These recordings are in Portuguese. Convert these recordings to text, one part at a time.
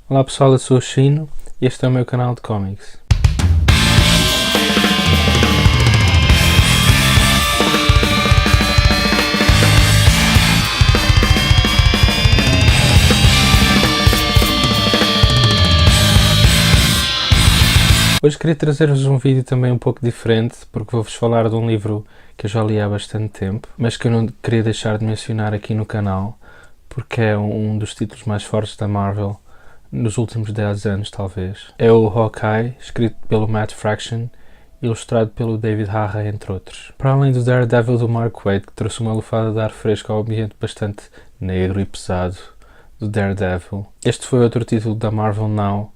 Olá pessoal, eu sou o Chino e este é o meu canal de cómics. Hoje queria trazer-vos um vídeo também um pouco diferente, porque vou-vos falar de um livro que eu já li há bastante tempo, mas que eu não queria deixar de mencionar aqui no canal, porque é um dos títulos mais fortes da Marvel nos últimos 10 anos, talvez. É o Hawkeye, escrito pelo Matt Fraction, ilustrado pelo David Aja, entre outros. Para além do Daredevil do Mark Waid, que trouxe uma lufada de ar fresco ao ambiente bastante negro e pesado do Daredevil, este foi outro título da Marvel Now,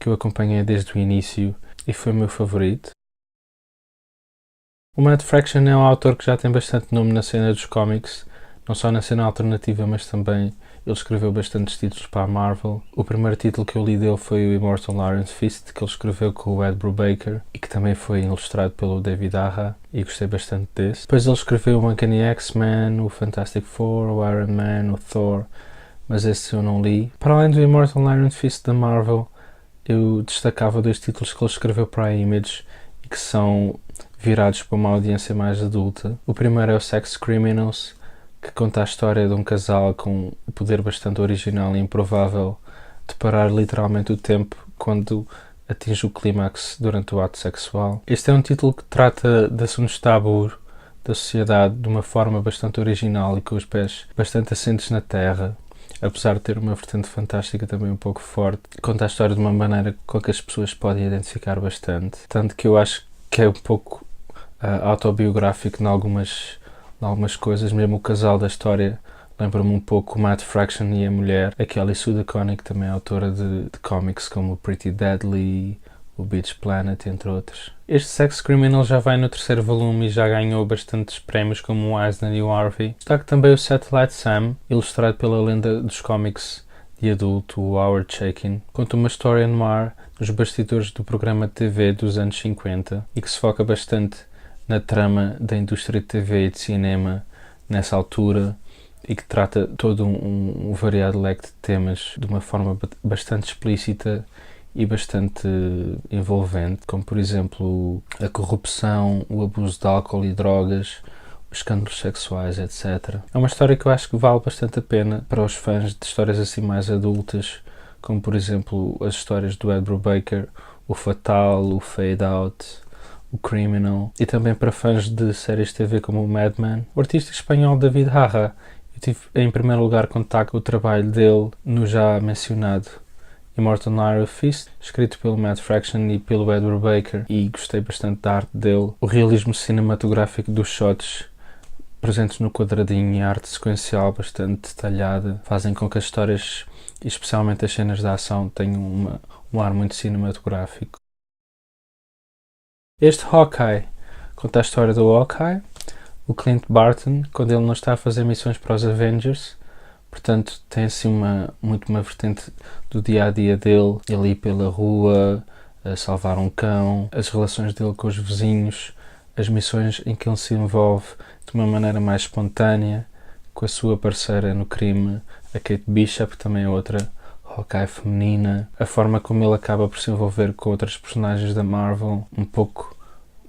que eu acompanhei desde o início e foi o meu favorito. O Matt Fraction é um autor que já tem bastante nome na cena dos cómics, não só na cena alternativa, mas também ele escreveu bastantes títulos para a Marvel. O primeiro título que eu li dele foi o Immortal Iron Fist, que ele escreveu com o Ed Brubaker e que também foi ilustrado pelo David Aja, e gostei bastante desse. Depois ele escreveu o Uncanny X-Men, o Fantastic Four, o Iron Man, o Thor, mas esse eu não li. Para além do Immortal Iron Fist da Marvel, eu destacava dois títulos que ele escreveu para a Image e que são virados para uma audiência mais adulta. O primeiro é o Sex Criminals, que conta a história de um casal com um poder bastante original e improvável de parar literalmente o tempo quando atinge o clímax durante o ato sexual. Este é um título que trata de assuntos tabus da sociedade de uma forma bastante original e com os pés bastante assentes na terra, apesar de ter uma vertente fantástica também um pouco forte. Conta a história de uma maneira com que as pessoas podem identificar bastante, tanto que eu acho que é um pouco autobiográfico em algumas coisas. Mesmo o casal da história lembra-me um pouco o Matt Fraction e a mulher, a Kelly Sue DeConnick, também autora de cómics como o Pretty Deadly, o Beach Planet, entre outros. Este Sex Criminal já vai no terceiro volume e já ganhou bastantes prémios como o Eisner e o Harvey. Destaco também o Satellite Sam, ilustrado pela lenda dos cómics de adulto, o Howard Chaykin. Conta uma história noir nos bastidores do programa de TV dos anos 50 e que se foca bastante na trama da indústria de TV e de cinema nessa altura e que trata todo um variado leque de temas de uma forma bastante explícita e bastante envolvente, como por exemplo a corrupção, o abuso de álcool e drogas, os escândalos sexuais, etc. É uma história que eu acho que vale bastante a pena para os fãs de histórias assim mais adultas, como por exemplo as histórias do Ed Brubaker, o Fatal, o Fade Out, o Criminal, e também para fãs de séries de TV como o Mad Men. O artista espanhol David Aja, eu tive em primeiro lugar contato com o trabalho dele no já mencionado Immortal Iron Fist, escrito pelo Matt Fraction e pelo Ed Brubaker, e gostei bastante da arte dele. O realismo cinematográfico dos shots presentes no quadradinho e a arte sequencial bastante detalhada fazem com que as histórias, especialmente as cenas de ação, tenham um ar muito cinematográfico. Este Hawkeye conta a história do Hawkeye, o Clint Barton, quando ele não está a fazer missões para os Avengers. Portanto, tem assim muito uma vertente do dia-a-dia dele, ele ir pela rua, a salvar um cão, as relações dele com os vizinhos, as missões em que ele se envolve de uma maneira mais espontânea, com a sua parceira no crime, a Kate Bishop, também é outra Hawkeye feminina, a forma como ele acaba por se envolver com outras personagens da Marvel, um pouco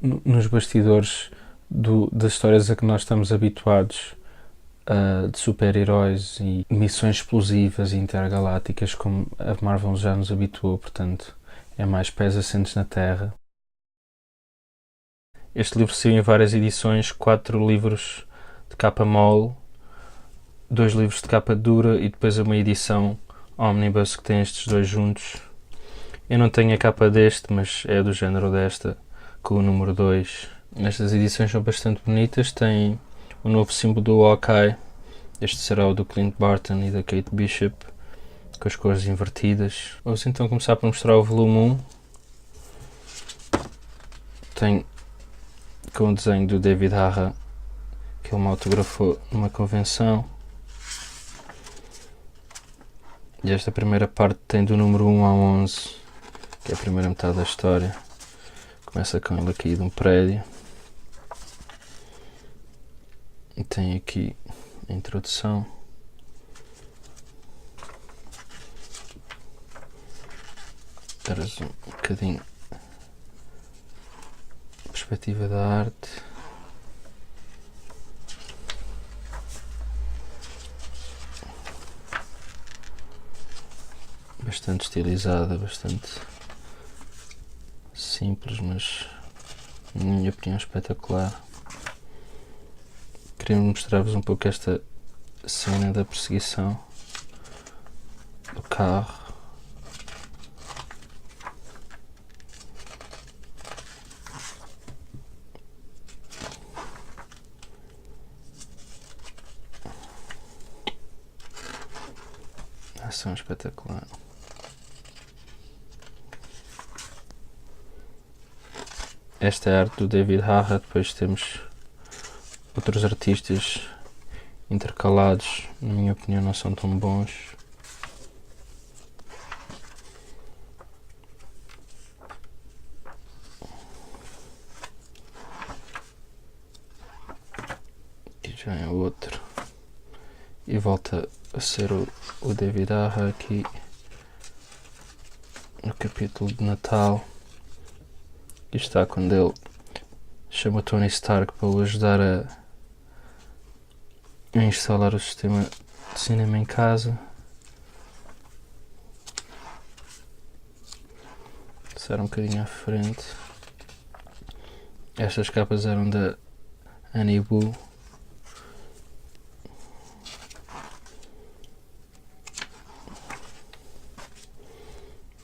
nos bastidores das histórias a que nós estamos habituados, de super-heróis e missões explosivas e intergalácticas, como a Marvel já nos habituou. Portanto, é mais pés assentes na Terra. Este livro saiu em várias edições, 4 livros de capa mole, 2 livros de capa dura e depois uma edição Omnibus que tem estes dois juntos. Eu não tenho a capa deste, mas é do género desta, com o número 2. Estas edições são bastante bonitas, têm o novo símbolo do Hawkeye. Este será o do Clint Barton e da Kate Bishop, com as cores invertidas. Vamos então começar por mostrar o volume 1. Tem com o desenho do David Aja, que ele me autografou numa convenção. E esta primeira parte tem do número 1 ao 11, que é a primeira metade da história. Começa com ele a cair de um prédio. E tem aqui a introdução. Traz um bocadinho a perspectiva da arte. Bastante estilizada, bastante simples, mas na minha opinião espetacular. Queria mostrar-vos um pouco esta cena da perseguição do carro. Ação espetacular. Esta é a arte do David Harra. Depois temos outros artistas intercalados, na minha opinião não são tão bons. Aqui já é outro. E volta a ser o David Harra aqui no capítulo de Natal. Aqui está quando ele chama o Tony Stark para o ajudar a instalar o sistema de cinema em casa. Passar um bocadinho à frente. Estas capas eram da Annie Wu.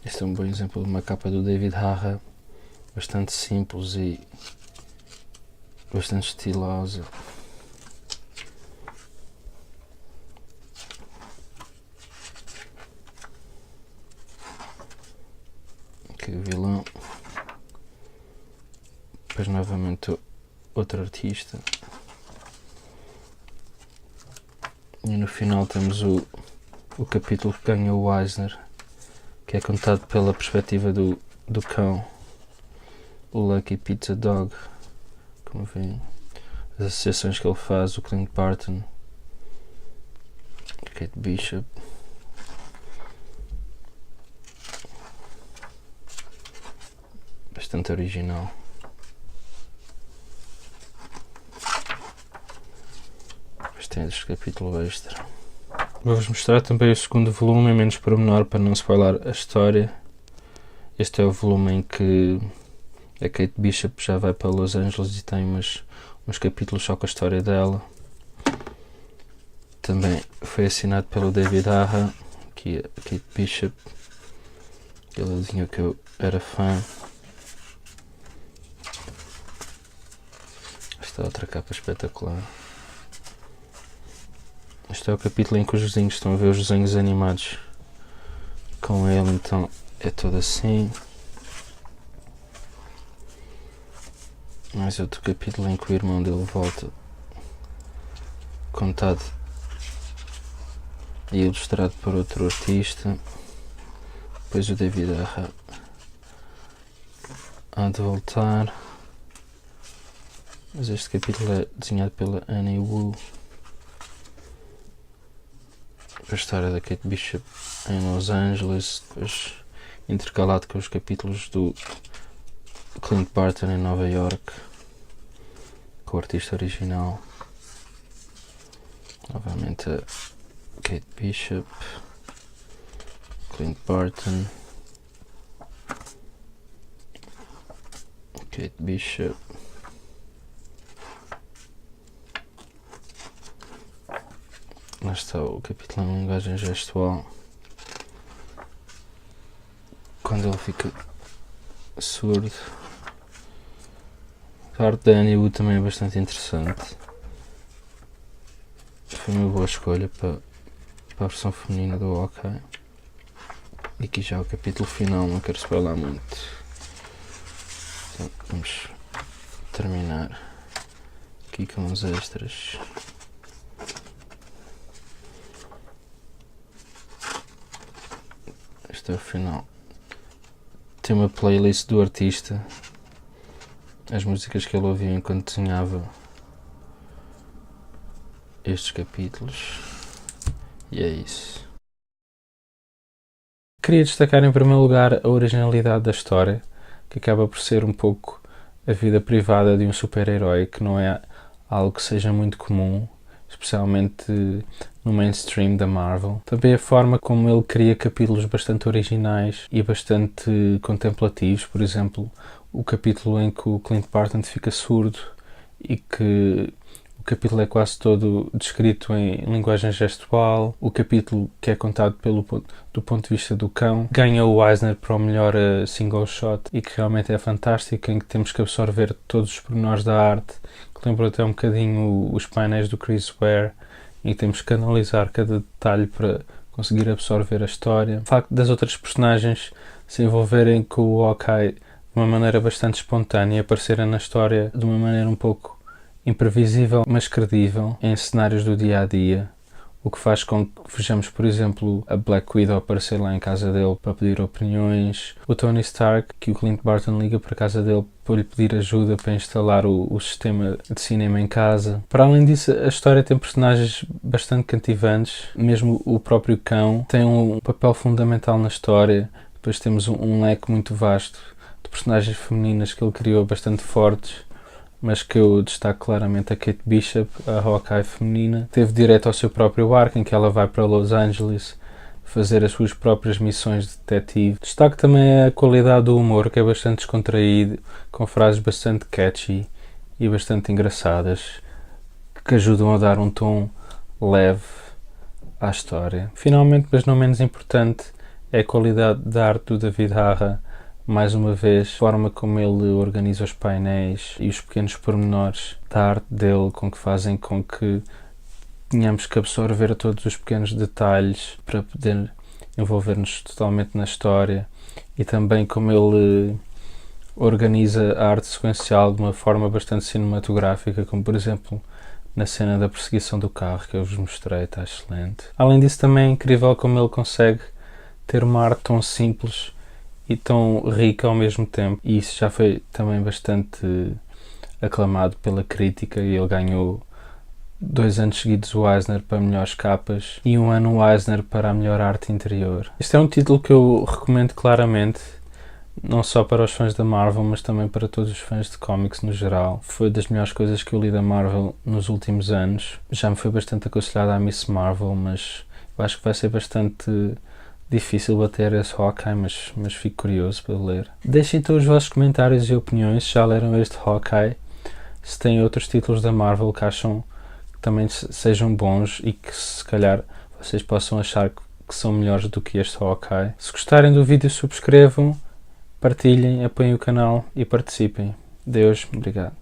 Este é um bom exemplo de uma capa do David Harra, bastante simples e bastante estilosa. Aqui o vilão. Depois novamente outro artista. E no final temos o capítulo que ganha o Eisner, que é contado pela perspectiva do cão, o Lucky Pizza Dog. Como veem, as associações que ele faz, o Clint Barton, Kate Bishop. Bastante original. Depois tem este capítulo extra. Vou-vos mostrar também o segundo volume, em menos pormenor, para não spoiler a história. Este é o volume em que a Kate Bishop já vai para Los Angeles e tem uns capítulos só com a história dela. Também foi assinado pelo David Harra, aqui a Kate Bishop. Ele dizia que eu era fã. Esta é outra capa espetacular. Este é o capítulo em que os vizinhos estão a ver os desenhos animados com ele, então é todo assim. Mais outro capítulo em que o irmão dele volta, contado e ilustrado por outro artista. Depois o David Harra há de voltar, mas este capítulo é desenhado pela Annie Wu. A história da Kate Bishop em Los Angeles, depois intercalado com os capítulos do Clint Barton em Nova York, com o artista original. Novamente a Kate Bishop, Clint Barton, Kate Bishop. Lá está o capítulo em linguagem gestual, quando ele fica surdo. A arte da Annie Wu também é bastante interessante. Foi uma boa escolha para a versão feminina do OK. E aqui já é o capítulo final, não quero spoiler muito. Então, vamos terminar aqui com os extras. Este é o final. Tem uma playlist do artista, as músicas que ele ouvia enquanto desenhava estes capítulos. E é isso. Queria destacar em primeiro lugar a originalidade da história, que acaba por ser um pouco a vida privada de um super-herói, que não é algo que seja muito comum, especialmente no mainstream da Marvel. Também a forma como ele cria capítulos bastante originais e bastante contemplativos, por exemplo, o capítulo em que o Clint Barton fica surdo e que o capítulo é quase todo descrito em linguagem gestual, o capítulo que é contado do ponto de vista do cão, ganha o Eisner para o melhor single shot e que realmente é fantástico, em que temos que absorver todos os pormenores da arte, que lembra até um bocadinho os painéis do Chris Ware, em que temos que analisar cada detalhe para conseguir absorver a história. O facto das outras personagens se envolverem com o Hawkeye de uma maneira bastante espontânea e aparecerem na história de uma maneira um pouco imprevisível, mas credível, em cenários do dia-a-dia, o que faz com que vejamos, por exemplo, a Black Widow aparecer lá em casa dele para pedir opiniões, o Tony Stark, que o Clint Barton liga para a casa dele para lhe pedir ajuda para instalar o sistema de cinema em casa. Para além disso, a história tem personagens bastante cativantes, mesmo o próprio cão tem um papel fundamental na história. Depois temos um leque muito vasto de personagens femininas que ele criou bastante fortes, mas que eu destaco claramente a Kate Bishop, a Hawkeye feminina. Teve direito ao seu próprio arco, em que ela vai para Los Angeles fazer as suas próprias missões de detetive. Destaco também a qualidade do humor, que é bastante descontraído, com frases bastante catchy e bastante engraçadas, que ajudam a dar um tom leve à história. Finalmente, mas não menos importante, é a qualidade da arte do David Harra. Mais uma vez, a forma como ele organiza os painéis e os pequenos pormenores da arte dele, com que fazem com que tenhamos que absorver todos os pequenos detalhes para poder envolver-nos totalmente na história, e também como ele organiza a arte sequencial de uma forma bastante cinematográfica, como por exemplo na cena da perseguição do carro que eu vos mostrei, está excelente. Além disso, também é incrível como ele consegue ter uma arte tão simples e tão rica ao mesmo tempo, e isso já foi também bastante aclamado pela crítica, e ele ganhou 2 anos seguidos o Eisner para melhores capas e 1 ano o Eisner para a melhor arte interior. Este é um título que eu recomendo claramente, não só para os fãs da Marvel, mas também para todos os fãs de cómics no geral. Foi das melhores coisas que eu li da Marvel nos últimos anos. Já me foi bastante aconselhado a Miss Marvel, mas eu acho que vai ser bastante difícil bater esse Hawkeye, mas fico curioso para ler. Deixem então os vossos comentários e opiniões se já leram este Hawkeye, se têm outros títulos da Marvel que acham que também sejam bons e que se calhar vocês possam achar que são melhores do que este Hawkeye. Se gostarem do vídeo, subscrevam, partilhem, apoiem o canal e participem. Deus, obrigado.